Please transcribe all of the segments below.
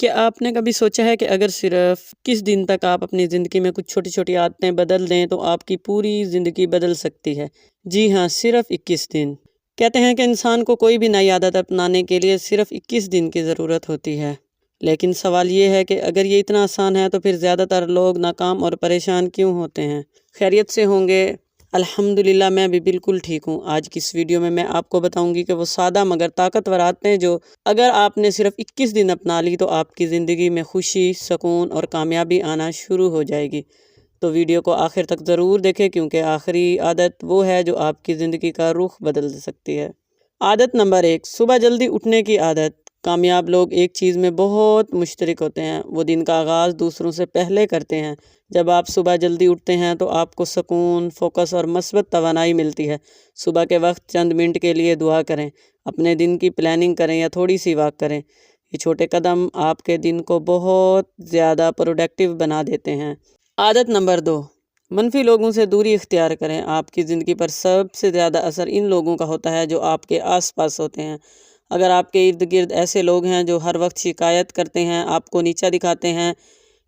क्या आपने कभी सोचा है कि अगर सिर्फ 21 दिन तक आप अपनी ज़िंदगी में कुछ छोटी छोटी आदतें बदल दें तो आपकी पूरी ज़िंदगी बदल सकती है। जी हाँ, सिर्फ 21 दिन। कहते हैं कि इंसान को कोई भी नई आदत अपनाने के लिए सिर्फ 21 दिन की ज़रूरत होती है। लेकिन सवाल ये है कि अगर ये इतना आसान है तो फिर ज़्यादातर लोग नाकाम और परेशान क्यों होते हैं। खैरियत से होंगे? अल्हम्दुलिल्लाह, मैं भी बिल्कुल ठीक हूँ। आज की इस वीडियो में मैं आपको बताऊंगी कि वो सादा मगर ताकतवर आदतें जो अगर आपने सिर्फ 21 दिन अपना ली तो आपकी ज़िंदगी में खुशी, सुकून और कामयाबी आना शुरू हो जाएगी। तो वीडियो को आखिर तक ज़रूर देखें, क्योंकि आखिरी आदत वो है जो आपकी ज़िंदगी का रुख बदल सकती है। आदत नंबर 1, सुबह जल्दी उठने की आदत। कामयाब लोग एक चीज़ में बहुत मुश्तरक होते हैं, वो दिन का आगाज़ दूसरों से पहले करते हैं। जब आप सुबह जल्दी उठते हैं तो आपको सुकून, फोकस और मस्बत तवानाई मिलती है। सुबह के वक्त चंद मिनट के लिए दुआ करें, अपने दिन की प्लानिंग करें या थोड़ी सी वॉक करें। ये छोटे कदम आपके दिन को बहुत ज़्यादा प्रोडक्टिव बना देते हैं। आदत नंबर 2, मनफी लोगों से दूरी इख्तियार करें। आपकी ज़िंदगी पर सबसे ज़्यादा असर इन लोगों का होता है जो आपके आसपास होते हैं। अगर आपके इर्द गिर्द ऐसे लोग हैं जो हर वक्त शिकायत करते हैं, आपको नीचा दिखाते हैं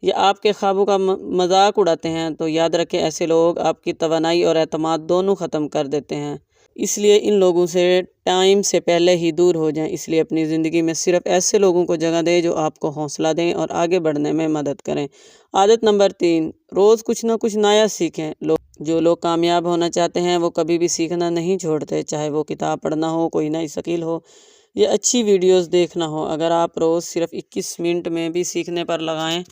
या आपके ख्वाबों का मजाक उड़ाते हैं, तो याद रखें ऐसे लोग आपकी तवानाई और एतमाद दोनों ख़त्म कर देते हैं। इसलिए इन लोगों से टाइम से पहले ही दूर हो जाएं। इसलिए अपनी ज़िंदगी में सिर्फ ऐसे लोगों को जगह दें जो आपको हौसला दें और आगे बढ़ने में मदद करें। आदत नंबर 3, रोज़ कुछ ना कुछ नया सीखें। जो लोग कामयाब होना चाहते हैं वो कभी भी सीखना नहीं छोड़ते, चाहे वो किताब पढ़ना हो, कोई नई स्किल हो या अच्छी वीडियोस देखना हो। अगर आप रोज़ सिर्फ 21 मिनट में भी सीखने पर लगाएं,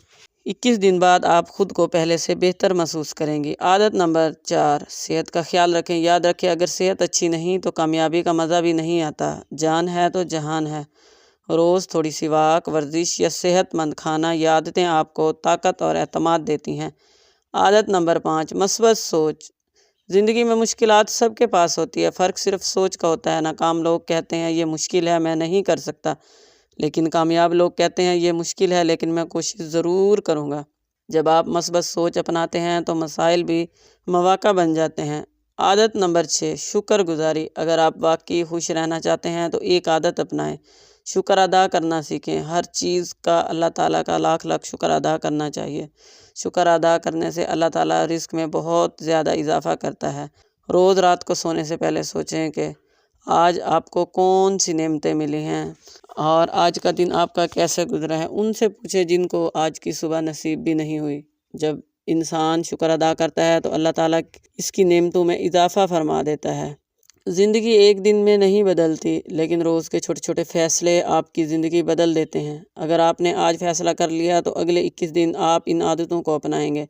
21 दिन बाद आप खुद को पहले से बेहतर महसूस करेंगी। आदत नंबर 4, सेहत का ख्याल रखें। याद रखें, अगर सेहत अच्छी नहीं तो कामयाबी का मज़ा भी नहीं आता। जान है तो जहान है। रोज़ थोड़ी सी वॉक, वर्जिश या सेहतमंद खाना, ये आदतें आपको ताकत और एतमाद देती हैं। आदत नंबर 5, मस्बत सोच। ज़िंदगी में मुश्किलात सबके पास होती है, फ़र्क सिर्फ सोच का होता है। नाकाम लोग कहते हैं ये मुश्किल है, मैं नहीं कर सकता, लेकिन कामयाब लोग कहते हैं ये मुश्किल है लेकिन मैं कोशिश ज़रूर करूँगा। जब आप मस्बत सोच अपनाते हैं तो मसाइल भी मौका बन जाते हैं। आदत नंबर 6, शुक्रगुजारी। अगर आप वाकई खुश रहना चाहते हैं तो एक आदत अपनाएं, शुक्र अदा करना सीखें। हर चीज़ का अल्लाह ताला का लाख लाख शुक्र अदा करना चाहिए। शुक्र अदा करने से अल्लाह ताला रिस्क में बहुत ज़्यादा इजाफ़ा करता है। रोज़ रात को सोने से पहले सोचें कि आज आपको कौन सी नेमतें मिली हैं और आज का दिन आपका कैसे गुजरा है। उनसे पूछें जिनको आज की सुबह नसीब भी नहीं हुई। जब इंसान शुक्र अदा करता है तो अल्लाह ताला इसकी नेमतों में इजाफ़ा फरमा देता है। ज़िंदगी एक दिन में नहीं बदलती, लेकिन रोज़ के छोटे छोटे फ़ैसले आपकी ज़िंदगी बदल देते हैं। अगर आपने आज फ़ैसला कर लिया तो अगले 21 दिन आप इन आदतों को अपनाएंगे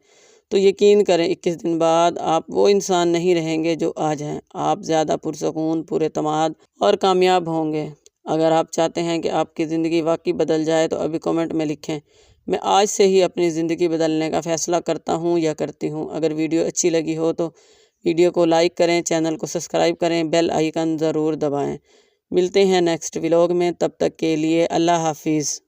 तो यकीन करें 21 दिन बाद आप वो इंसान नहीं रहेंगे जो आज हैं। आप ज़्यादा पुरसकून, पुरएतमाद और कामयाब होंगे। अगर आप चाहते हैं कि आपकी ज़िंदगी वाकई बदल जाए तो अभी कमेंट में लिखें, मैं आज से ही अपनी ज़िंदगी बदलने का फ़ैसला करता हूँ या करती हूँ। अगर वीडियो अच्छी लगी हो तो वीडियो को लाइक करें, चैनल को सब्सक्राइब करें, बेल आइकन ज़रूर दबाएं। मिलते हैं नेक्स्ट व्लॉग में, तब तक के लिए अल्लाह हाफिज़।